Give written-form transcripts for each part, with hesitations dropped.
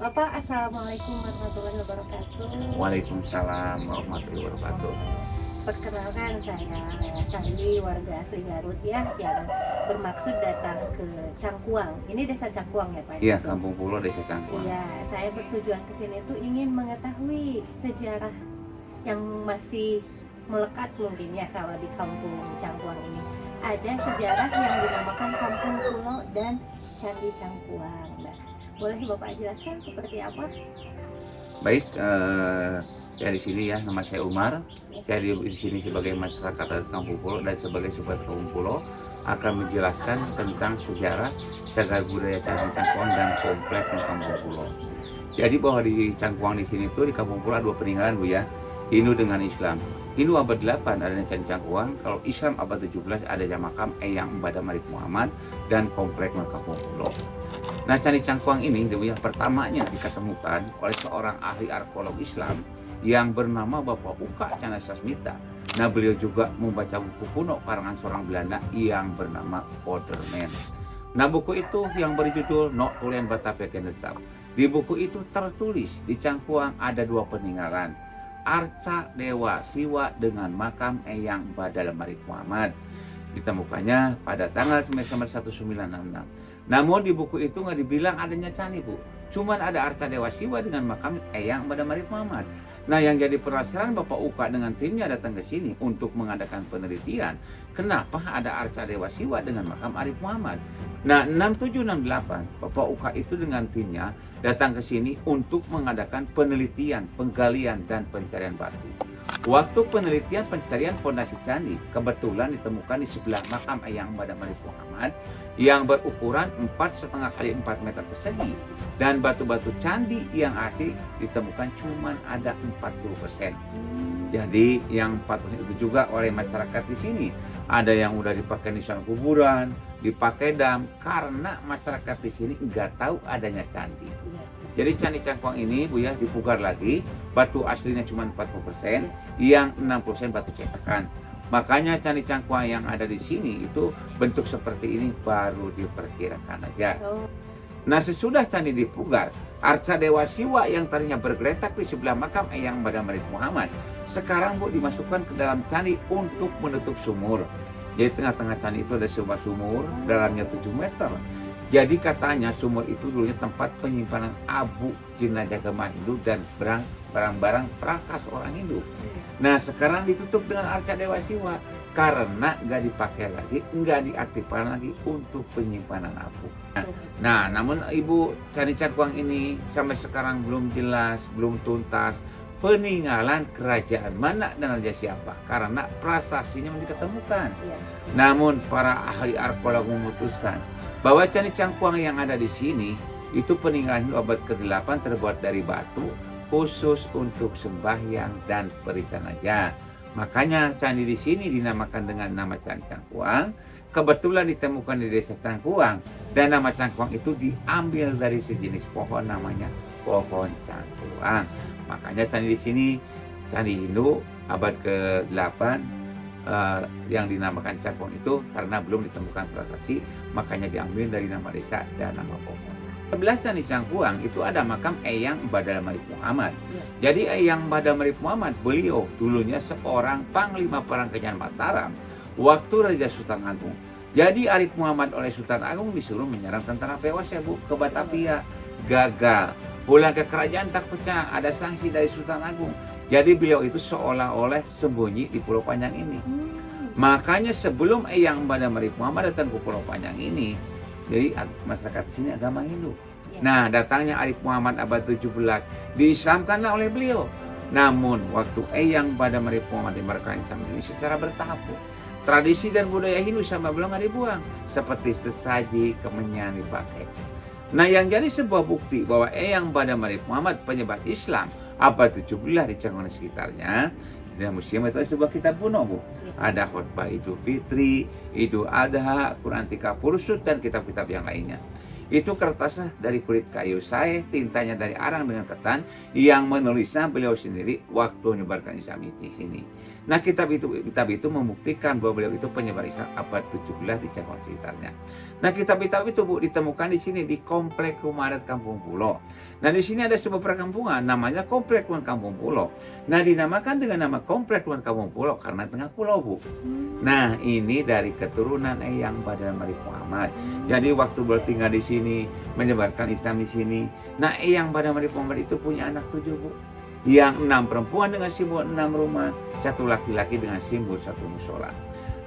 Bapak, Assalamualaikum warahmatullahi wabarakatuh. Waalaikumsalam warahmatullahi wabarakatuh. Perkenalkan, saya Lea Sari, warga asli Garut ya, yang bermaksud datang ke Cangkuang. Ini desa Cangkuang ya Pak? Iya, Kampung Pulo, Desa Cangkuang. Iya, saya bertujuan ke sini tuh ingin mengetahui sejarah yang masih melekat mungkin ya kalau di Kampung Cangkuang ini. Ada sejarah yang dinamakan Kampung Pulo dan Candi Cangkuang. Nah, boleh Bapak jelaskan seperti apa? Baik, saya di sini ya, nama saya Umar. Saya di sini sebagai masyarakat dari Kampung Pulo dan sebagai supporter Kampung Pulo akan menjelaskan tentang sejarah cagar budaya Candi Cangkuang dan kompleks Kampung Pulo. Jadi bahwa di Cangkuang di sini tuh di Kampung Pulo ada dua peninggalan Bu ya, Hindu dengan Islam. Hindu abad 8 adanya Candi Cangkuang, kalau Islam abad 17 adanya makam Eyang Mbada Marif Muhammad dan kompleks Kampung Pulo. Nah, Candi Cangkuang ini yang pertamanya diketemukan oleh seorang ahli arkeolog Islam yang bernama Bapak Uka Cana Sasmita. Nah, beliau juga membaca buku kuno karangan seorang Belanda yang bernama Oderman. Nah, buku itu yang berjudul No Tulen Batavia Kendesar. Di buku itu tertulis di Cangkuang ada dua peninggalan, Arca Dewa Siwa dengan makam Eyang Badal Marif Muhammad. Ditemukannya pada tanggal 9 1966. Namun di buku itu nggak dibilang adanya candi Bu, cuman ada Arca Dewa Siwa dengan makam Eyang Badal Marif Muhammad. Nah, yang jadi penasaran Bapak Uka dengan timnya datang ke sini untuk mengadakan penelitian, kenapa ada Arca Dewa Siwa dengan makam Arif Muhammad. Nah, 6768 Bapak Uka itu dengan timnya datang ke sini untuk mengadakan penelitian, penggalian dan pencarian batu. Waktu penelitian pencarian fondasi candi, kebetulan ditemukan di sebelah makam Eyang Badal Marif Muhammad yang berukuran 4,5 kali 4 meter persegi, dan batu-batu candi yang asli ditemukan cuma ada 40%. Jadi yang 40% itu juga oleh masyarakat di sini. Ada yang udah dipakai nisan kuburan, dipakai dam, karena masyarakat di sini nggak tahu adanya candi. Jadi Candi Cangkuang ini Bu ya dipugar lagi, batu aslinya cuma 40%, yang 60% batu cetakan. Makanya Candi Cangkuang yang ada di sini itu bentuk seperti ini baru diperkirakan aja. Nah, sesudah candi dipugar, Arca Dewa Siwa yang tadinya bergeletak di sebelah makam Eyang Badal Marif Muhammad sekarang Bu dimasukkan ke dalam candi untuk menutup sumur. Jadi tengah-tengah candi itu ada sebuah sumur, dalamnya 7 meter. Jadi katanya sumur itu dulunya tempat penyimpanan abu jenazah jemaah Hindu dan barang-barang prakas orang Hindu. Nah, sekarang ditutup dengan Arca Dewa Siwa karena nggak dipakai lagi, nggak diaktifkan lagi untuk penyimpanan abu. Nah, namun Ibu, Candi Cangkuang ini sampai sekarang belum jelas, belum tuntas peninggalan kerajaan mana dan raja siapa, karena prasasinya belum diketemukan. Namun para ahli arkeolog memutuskan bahwa Candi Cangkuang yang ada di sini itu peninggalan abad ke-8 terbuat dari batu khusus untuk sembahyang dan perikan aja. Makanya candi di sini dinamakan dengan nama Candi Cangkuang. Kebetulan ditemukan di desa Cangkuang dan nama Cangkuang itu diambil dari sejenis pohon namanya pohon cangkuang. Makanya candi di sini candi Hindu abad ke-8 yang dinamakan Cangkuang itu karena belum ditemukan prasasti, makanya diambil dari nama desa dan nama pohon. Sebelah Candi Cangkuang itu ada makam Eyang Badal Marif Muhammad. Jadi Eyang Badal Marif Muhammad beliau dulunya seorang panglima perang Kerajaan Mataram waktu Raja Sultan Agung. Jadi Arif Muhammad oleh Sultan Agung disuruh menyerang tentara POC Bu ke Batavia, gagal. Pulang ke kerajaan tak percaya ada sanksi dari Sultan Agung. Jadi beliau itu seolah-olah sembunyi di Pulau Panjang ini. Makanya sebelum Eyang Badal Marif Muhammad datang ke Pulau Panjang ini, jadi masyarakat di sini agama Hindu. Nah, datangnya Arif Muhammad abad 17 diislamkanlah oleh beliau. Namun waktu Eyang Badal Marif Muhammad dimerdekakan Islam ini secara bertahap. Tradisi dan budaya Hindu sama belum nggak dibuang, seperti sesaji, kemenyan dipakai. Nah, yang jadi sebuah bukti bahwa Eyang Badal Marif Muhammad penyebar Islam abad 17 di Cangkuang dan sekitarnya, dan museum itu sebuah kitab kuno Bu. Ada khutbah Idul Fitri, Idul Adha, Quran Tika Purusut dan kitab-kitab yang lainnya. Itu kertasnya dari kulit kayu sae, tintanya dari arang dengan ketan, yang menulisnya beliau sendiri waktu menyebarkan Islam di sini. Nah, kitab itu membuktikan bahwa beliau itu penyebar Islam abad 17 di Cangkuang sekitarnya. Nah, kitab-kitab itu Bu ditemukan di sini di Komplek Rumah Adat Kampung Pulo. Nah, di sini ada sebuah perkampungan namanya Komplek Rumahan Kampung Pulo. Nah, dinamakan dengan nama Komplek Rumahan Kampung Pulo karena tengah pulau, Bu. Nah, ini dari keturunan Eyang Badal Marif Muhammad. Jadi waktu beliau tinggal di sini, menyebarkan Islam di sini. Nah, Eyang Badal Marif Muhammad itu punya anak 7, Bu. Yang 6 perempuan dengan simbol 6 rumah, 1 laki-laki dengan simbol 1 musola.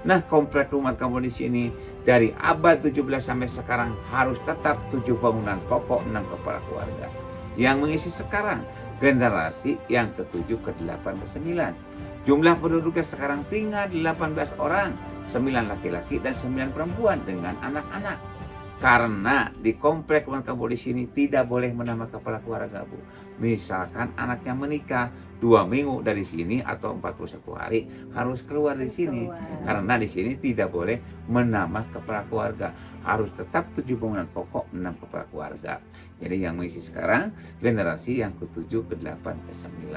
Nah, Komplek Rumahan Kampung di sini dari abad 17 sampai sekarang harus tetap 7 bangunan pokok, 6 kepala keluarga. Yang mengisi sekarang generasi yang ke-7, ke-8, ke-9. Jumlah penduduknya sekarang tinggal 18 orang, 9 laki-laki dan 9 perempuan dengan anak-anak. Karena di Komplek Rumahan Kampung di sini tidak boleh menambah kepala keluarga, Bu. Misalkan anaknya menikah 2 minggu dari sini atau 41 hari harus keluar dari sini. Karena di sini tidak boleh menambah kepala keluarga. Harus tetap 7 bangunan pokok, 6 kepala keluarga. Jadi yang mengisi sekarang generasi yang ke-7, ke-8, ke-9.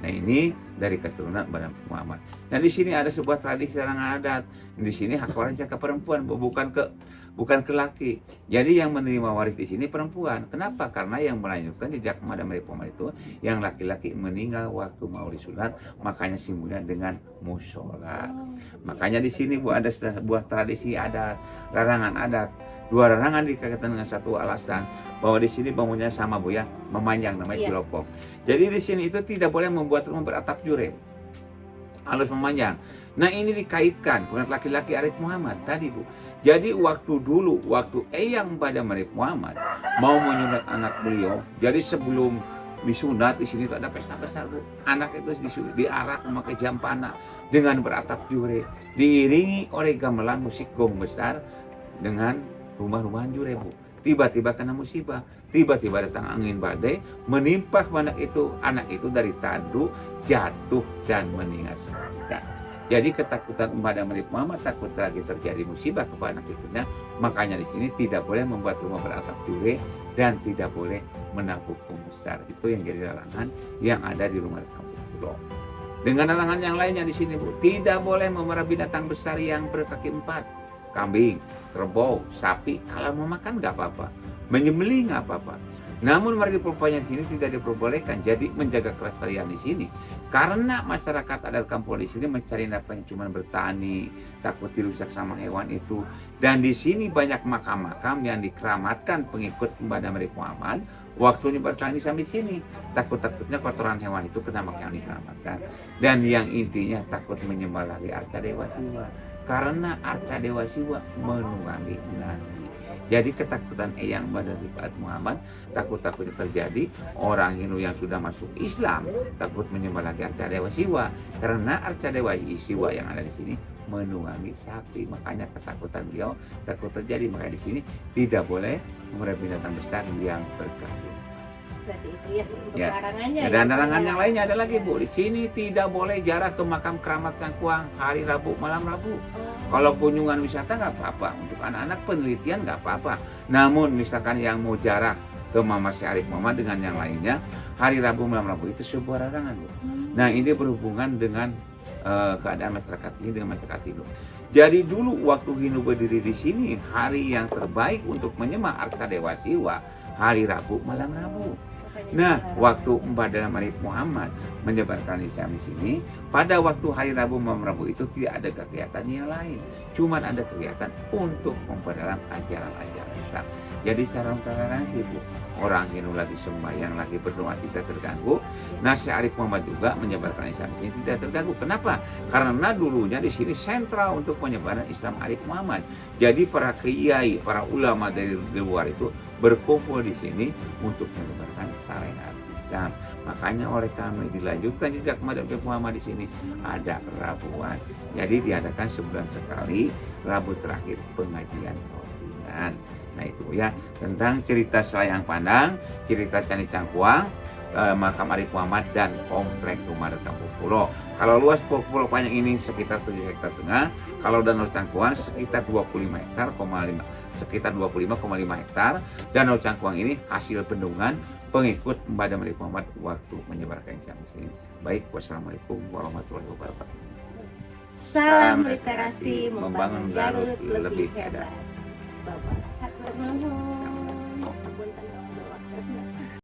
Nah, ini dari keturunan Badal Muhammad. Nah, di sini ada sebuah tradisi larangan adat. Di sini hak warisnya ke perempuan, bukan ke laki. Jadi yang menerima waris di sini perempuan. Kenapa? Karena yang melanjutkan jejak Badal Marif Muhammad itu yang laki-laki meninggal waktu mau disunat, makanya simbolnya dengan musola. Makanya di sini Bu ada sebuah tradisi adat, larangan adat. 2 larangan dikaitkan dengan 1 alasan, bahwa di sini bangunnya sama Bu ya, memanjang namanya pilopok. Jadi di sini itu tidak boleh membuat rumah beratap jurek, harus memanjang. Nah, ini dikaitkan kemudian laki-laki Arif Muhammad tadi, Bu. Jadi waktu Eyang Badal Marif Muhammad mau menyunat anak beliau, jadi sebelum disunat di sini itu ada pesta besar, Bu. Anak itu diarak memakai jampana dengan beratap jurek, diiringi oleh gamelan musik gong besar dengan rumah-rumahan jurek, Bu. Tiba-tiba kena musibah, tiba-tiba datang angin badai menimpa anak itu dari tandu jatuh dan meninggal seketika. Jadi ketakutan Badal Marif Muhammad takut lagi terjadi musibah kepada anak itu. Makanya di sini tidak boleh membuat rumah beratap jurek dan tidak boleh menabuh besar. Itu yang jadi larangan yang ada di Rumah Adat Kampung Pulo. Dengan larangan yang lainnya di sini, Bu, tidak boleh memelihara binatang besar yang berkaki 4. Kambing, kerbau, sapi, kalau mau makan nggak apa-apa, menyembelih nggak apa-apa. Namun mari di sini tidak diperbolehkan. Jadi menjaga kelestarian di sini, karena masyarakat adat kampung di sini mencari nafkah cuma bertani, takut dirusak sama hewan itu. Dan di sini banyak makam-makam yang dikeramatkan pengikut Badal Marif Muhammad. Waktu nyebarkan Islam di sini, takutnya kotoran hewan itu kena makam yang dikeramatkan. Dan yang intinya takut menyembah lagi arca Dewa Siwa. Karena arca Dewa Siwa menunggangi Nabi. Jadi ketakutan Eyang Badal Marif Muhammad takut-takutnya terjadi orang Hindu yang sudah masuk Islam takut menyembah lagi arca Dewa Siwa, karena arca Dewa Siwa yang ada di sini menunggangi sapi. Makanya ketakutan beliau takut terjadi. Makanya di sini tidak boleh memelihara binatang besar yang berkaki. Berarti itu ya untuk larangannya. Dan larangan yang lainnya ada lagi, Bu. Di sini tidak boleh jarak ke makam keramat Cangkuang hari Rabu, malam Rabu. Kalau kunjungan wisata nggak apa-apa, untuk anak-anak penelitian nggak apa-apa. Namun misalkan yang mau jarak ke Mama Arif Muhammad dengan yang lainnya, hari Rabu, malam Rabu itu sebuah larangan, Bu. Nah, ini berhubungan dengan keadaan masyarakat ini dengan masyarakat Hindu. Jadi dulu waktu Hindu berdiri di sini, hari yang terbaik untuk menyembah arca Dewa Siwa hari Rabu, malam Rabu. Nah, waktu Badal Marif Muhammad menyebarkan Islam di sini, pada waktu hari Rabu malam Rabu itu tidak ada kegiatan yang lain, cuma ada kegiatan untuk memperdalam ajaran-ajaran Islam. Jadi secara lagi, Bu, orang Hindu lagi sembahyang, lagi berdoa tidak terganggu. Nah, Arif Muhammad juga menyebarkan Islam di sini tidak terganggu. Kenapa? Karena dulunya di sini sentral untuk penyebaran Islam Arif Muhammad. Jadi para kiai, para ulama dari luar itu berkumpul di sini untuk menyebarkan syariat Islam. Makanya oleh kami dilanjutkan jejak Badal Marif Muhammad di sini ada Rabuan. Jadi diadakan sebulan sekali Rabu terakhir pengajian rutin. Nah, itu ya tentang cerita Selayang Pandang, cerita Candi Cangkuang, makam Arif Muhammad dan Komplek Rumah Adat Kampung Pulo. Kalau luas Pulau Panjang ini sekitar 7,5 hektar. Kalau Danau Cangkuang sekitar 25,5 hektar. sekitar 25,5 hektar. Danau Cangkuang ini hasil bendungan pengikut Mbah Damri Muhammad waktu menyebarkan Islam di sini. Baik, wassalamualaikum warahmatullahi wabarakatuh. Salam literasi membangun Garut lebih hebat. Bapak Hatur Nuhun.